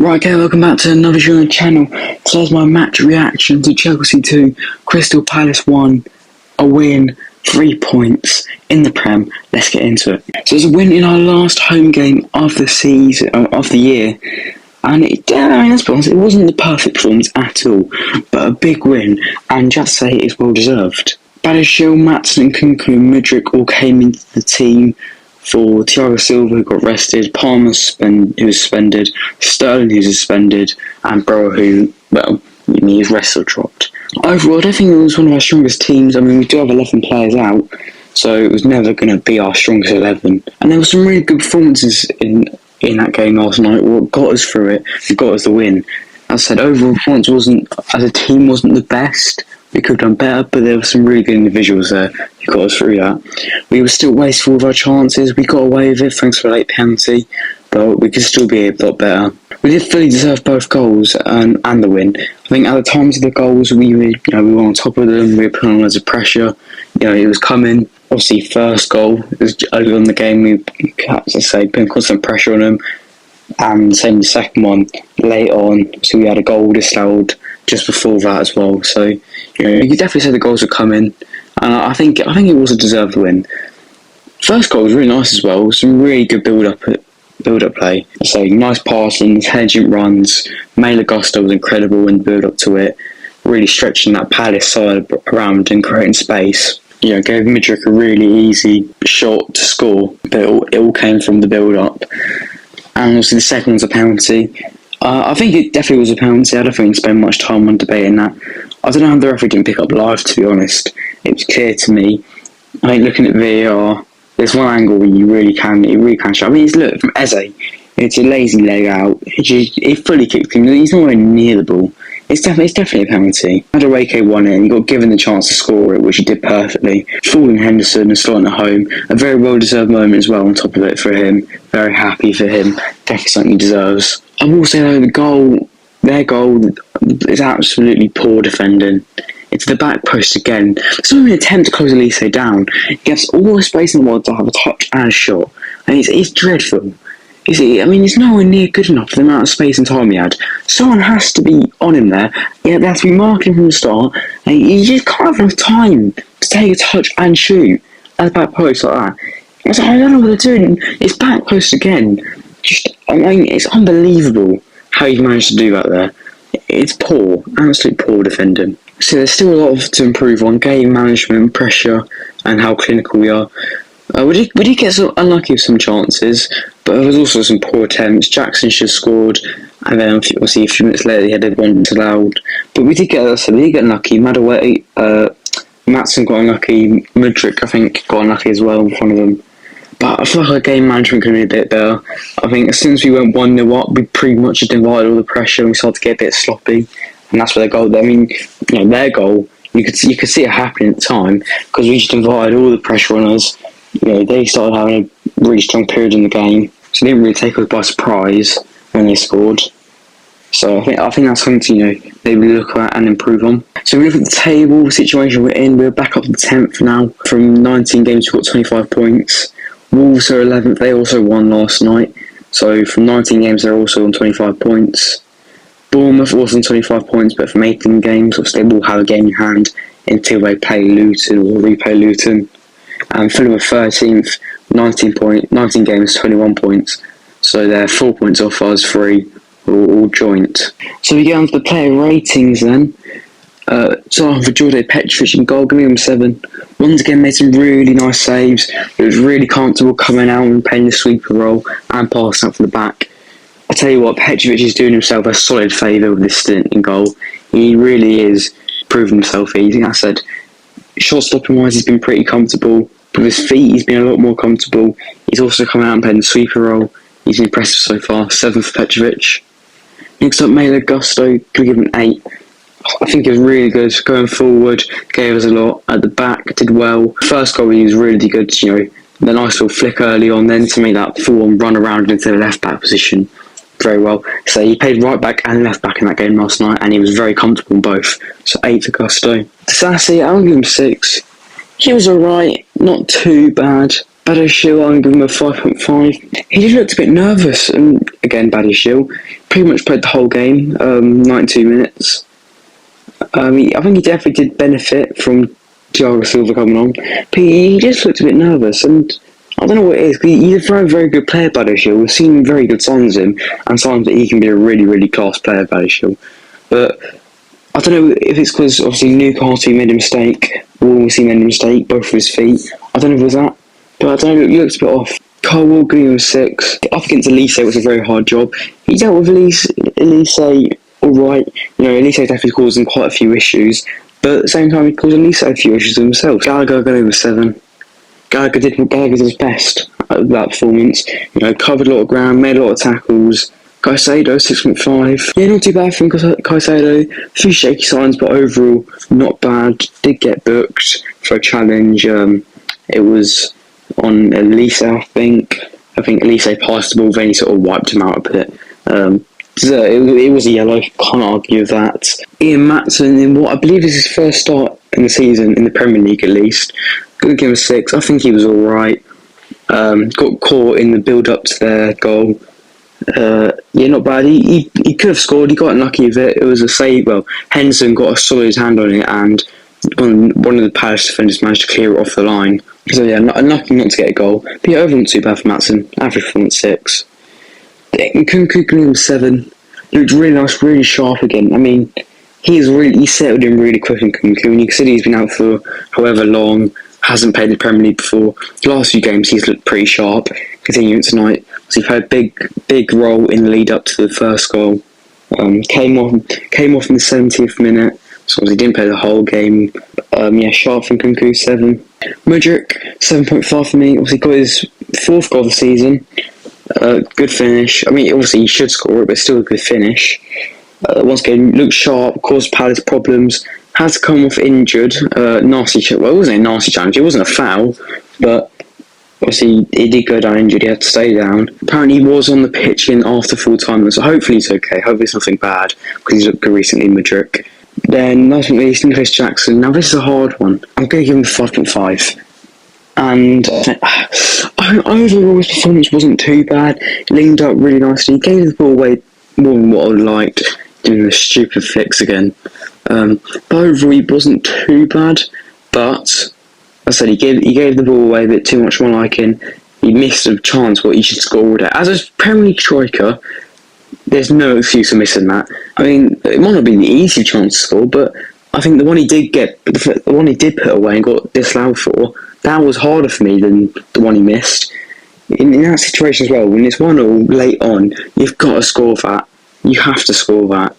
Right, okay, welcome back to another video on the channel. Today's my match reaction to Chelsea 2, Crystal Palace 1, a win, 3 points in the Prem. Let's get into it. So it's a win in our last home game of the season, of the year, and let's be honest, it wasn't the perfect performance at all, but a big win, and just say it's well deserved. Badishil, Matson and Kunku and Mudryk all came into the team for Thiago Silva, who got rested, Palmer, who was suspended, Sterling, who's suspended, and Bro, who, his rest or dropped. Overall, I don't think it was one of our strongest teams. I mean, we do have 11 players out, so it was never going to be our strongest 11. And there were some really good performances in that game last night. What got us through it, and got us the win. As I said, overall performance as a team wasn't the best. We could have done better, but there were some really good individuals there who got us through that. We were still wasteful with our chances. We got away with it thanks to a late penalty, but we could still be a lot better. We did fully deserve both goals and the win. I think at the times of the goals, we were on top of them. We were putting on loads of pressure. It was coming. Obviously, first goal, it was early on in the game. We had to say putting constant pressure on them. And same the second one late on. So we had a goal disallowed just before that as well. So you could definitely say the goals were coming, and I think it was a deserved win. First goal was really nice as well. Some really good build up play. So nice passing, intelligent runs. Mailer Gusto was incredible in the build up to it, really stretching that Palace side around and creating space. Gave Mudryk a really easy shot to score, but it all came from the build up. And obviously the second one's a penalty. I think it definitely was a penalty. I don't think we spend much time on debating that. I don't know how the referee didn't pick up live, to be honest. It was clear to me. I think looking at VAR, there's one angle where you really can show. I mean, look, from Eze, it's a lazy leg out. It fully kicked him. He's nowhere near the ball. It's definitely a penalty. Madueke won it and he got given the chance to score it, which he did perfectly. Falling Henderson and slotting it home. A very well-deserved moment as well on top of it for him. Very happy for him. Definitely something he deserves. I will say though, their goal is absolutely poor defending. It's the back post again. It's not even an attempt to close Elise down. He gets all the space in the world to have a touch and a shot. And it's dreadful. It's nowhere near good enough for the amount of space and time he had. Someone has to be on him there. They have to be marking from the start. And you just can't have enough time to take a touch and shoot at the back post like that. I don't know what they're doing. It's back post again. It's unbelievable how you managed to do that there. It's poor, absolutely poor defending. So there's still a lot to improve on game management, pressure, and how clinical we are. We did get unlucky with some chances, but there was also some poor attempts. Jackson should have scored, and then obviously a few minutes later he had one disallowed. But we did get unlucky. Matson got unlucky. Mudryk, I think, got unlucky as well in front of them. But I feel like our game management could be a bit better. I think as soon as we went 1-0 up, we pretty much divided all the pressure and we started to get a bit sloppy. And that's where their goal, their goal, you could see it happening at the time because we just divided all the pressure on us. They started having a really strong period in the game, so they didn't really take us by surprise when they scored. So I think that's something they will look at and improve on. So we look at the table situation we're in. We're back up to the 10th now. From 19 games, we've got 25 points. Wolves are 11th. They also won last night. So from 19 games, they're also on 25 points. Bournemouth also on 25 points, but from 18 games, they will have a game in hand until they play Luton or replay Luton. And Fulham are 13th, 19 games, 21 points. So they're 4 points off us, 3, all joint. So we get on to the player ratings then. So for Jordan Petrovic in goal, giving him 7. Once again, made some really nice saves. It was really comfortable coming out and playing the sweeper role and passing up from the back. I tell you what, Petrovic is doing himself a solid favour with this stint in goal. He really is proving himself. I think I said, shot stopping wise, he's been pretty comfortable. With his feet, he's been a lot more comfortable. He's also come out and played the sweeper role. He's been impressive so far. 7 for Petrovic. Next up, Mailer Gusto, could give him 8. I think he was really good going forward. Gave us a lot at the back. Did well. First goal, he was really good. The nice little flick early on, then to make that full-on run around into the left back position. Very well. So he played right back and left back in that game last night, and he was very comfortable in both. So 8 for Gusto. Sassy, I'll give him 6. He was alright, not too bad. Badiashile, I'm going to give him a 5.5. He just looked a bit nervous, and again, Badiashile pretty much played the whole game, 92 minutes. I think he definitely did benefit from Thiago Silva coming on, but he just looked a bit nervous, and I don't know what it is. He's a very, very good player, Badiashile. We've seen very good signs of him, and signs that he can be a really, really class player, Badiashile. But I don't know if it's because obviously Newcastle made a mistake, Wolves made a mistake, both of his feet. I don't know if it was that, but I don't know, he looks a bit off. Carl Walker was 6. Up against Elise was a very hard job. He dealt with Elise alright. Elise definitely caused him quite a few issues, but at the same time he caused Elise a few issues himself. Gallagher got over 7. Gallagher did his best at that performance. Covered a lot of ground, made a lot of tackles. Caicedo, 6.5. Yeah, not too bad from Caicedo. A few shaky signs, but overall, not bad. Did get booked for a challenge. It was on Elise, I think. I think Elise passed the ball, then he sort of wiped him out a bit. So it was a yellow, can't argue with that. Ian Maatson, in what I believe is his first start in the season, in the Premier League at least, gonna give him a 6. I think he was alright. Got caught in the build-up to their goal. Yeah, not bad. He could have scored. He got unlucky with it. It was a save. Well, Henderson got a solid hand on it, and one of the Palace defenders managed to clear it off the line. So yeah, unlucky not to get a goal. But yeah, overall not too bad for Maatson. Average performance 6. Nkunku gave him 7. Looked really nice, really sharp again. I mean, he settled in really quick in Nkunku, and you can see he's been out for however long. Hasn't played in the Premier League before. The last few games he's looked pretty sharp. Continuing tonight, so he played a big role in the lead up to the first goal. Came off in the 70th minute, so he didn't play the whole game. Sharp from Nkunku, 7. Mudryk, 7.5 for me. Obviously got his 4th goal of the season. Good finish. I mean, obviously he should score it, but still a good finish. Once again, looked sharp, caused Palace problems. Had to come off injured. Nasty. Well, it wasn't a nasty challenge. It wasn't a foul, but obviously he did go down injured. He had to stay down. Apparently he was on the pitch after full time, so hopefully he's okay. Hopefully it's nothing bad, because he's looked good recently in Mudryk. Then last but not least, Nicholas Jackson. Now this is a hard one. I'm going to give him 5.5. And overall his performance wasn't too bad. He linked up really nicely. He gave the ball away more than what I would liked, doing the stupid flicks again. But overall he wasn't too bad. But I said he gave the ball away a bit too much for my liking. He missed a chance where he should score it. As a Premier League striker, there's no excuse for missing that. I mean, it might not be the easy chance to score, but I think the one he did put away and got disallowed for, that was harder for me than the one he missed. In that situation as well, when it's 1-0 late on, you've got to score that. You have to score that.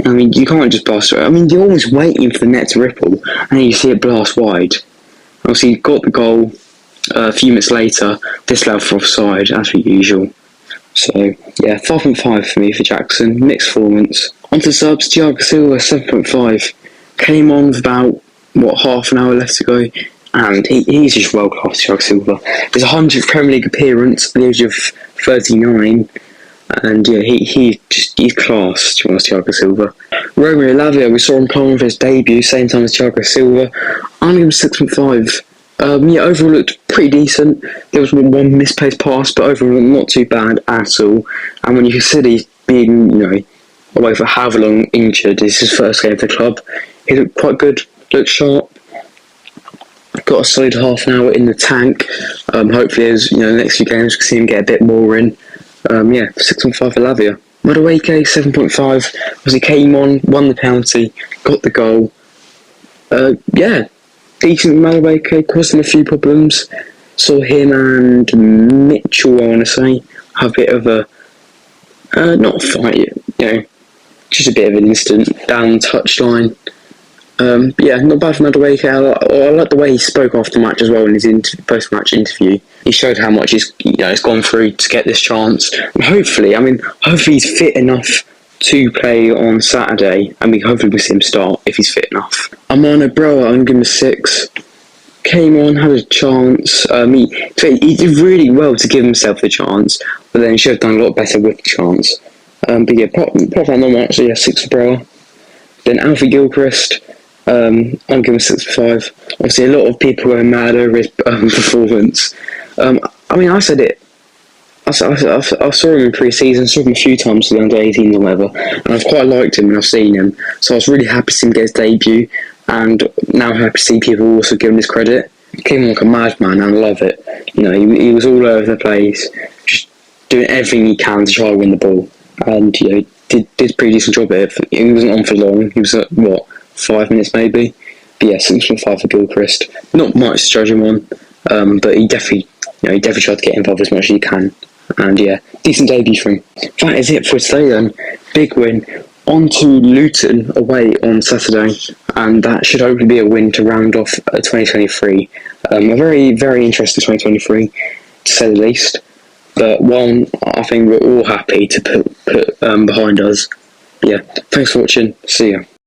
I mean, you can't just blast it. I mean, you're always waiting for the net to ripple, and then you see it blast wide. Obviously, he got the goal a few minutes later, disallowed for offside, as per usual. So, yeah, 5.5 for me for Jackson. Mixed performance. On to subs, Thiago Silva, 7.5. Came on with about, half an hour left to go, and he's just world class, Thiago Silva. His 100th Premier League appearance at the age of 39. And yeah, he's class, to be honest, Thiago Silva. Romeo Lavia, we saw him come on for his debut, same time as Thiago Silva. I'm going to give him 6.5. Overall looked pretty decent. There was one misplaced pass, but overall not too bad at all. And when you consider he's been, away for however long injured, it's his first game for the club, he looked quite good, looked sharp. Got a solid half an hour in the tank. Hopefully, as the next few games, we can see him get a bit more in. 6.5 for Lavia. Madueke, 7.5. As he came on, won the penalty, got the goal. Decent Madueke, caused him a few problems. Saw him and Mitchell, I want to say, have a bit of a not a fight, just a bit of an incident down the touchline. Not bad for Madueke. I like the way he spoke after the match as well in his post-match interview. He showed how much he's gone through to get this chance. And hopefully he's fit enough to play on Saturday, and hopefully we'll see him start if he's fit enough. Amano Broa, I'm going to give him a 6. Came on, had a chance. He did really well to give himself the chance, but then he should have done a lot better with the chance. Apart from that, not much. 6 for Broa. Then Alfie Gilchrist, I'm giving 6.5. Obviously, a lot of people were mad over his performance. I mean, I said it. I saw him in pre-season, saw him a few times for the under-18s or whatever, and I've quite liked him when I've seen him. So I was really happy to see him get his debut, and now happy to see people also give him his credit. He came on like a madman, and I love it. You know, he was all over the place, just doing everything he can to try and win the ball, and you know, did a pretty decent job at it. He wasn't on for long. He was at 5 minutes maybe. But yeah, 6.5 for Gilchrist. Not much to judge him on, but he definitely tried to get involved as much as he can. And yeah, decent debut for him. That is it for today then. Big win. On to Luton away on Saturday, and that should hopefully be a win to round off 2023. A very, very interesting 2023, to say the least. But one I think we're all happy to put behind us. Yeah, thanks for watching. See ya.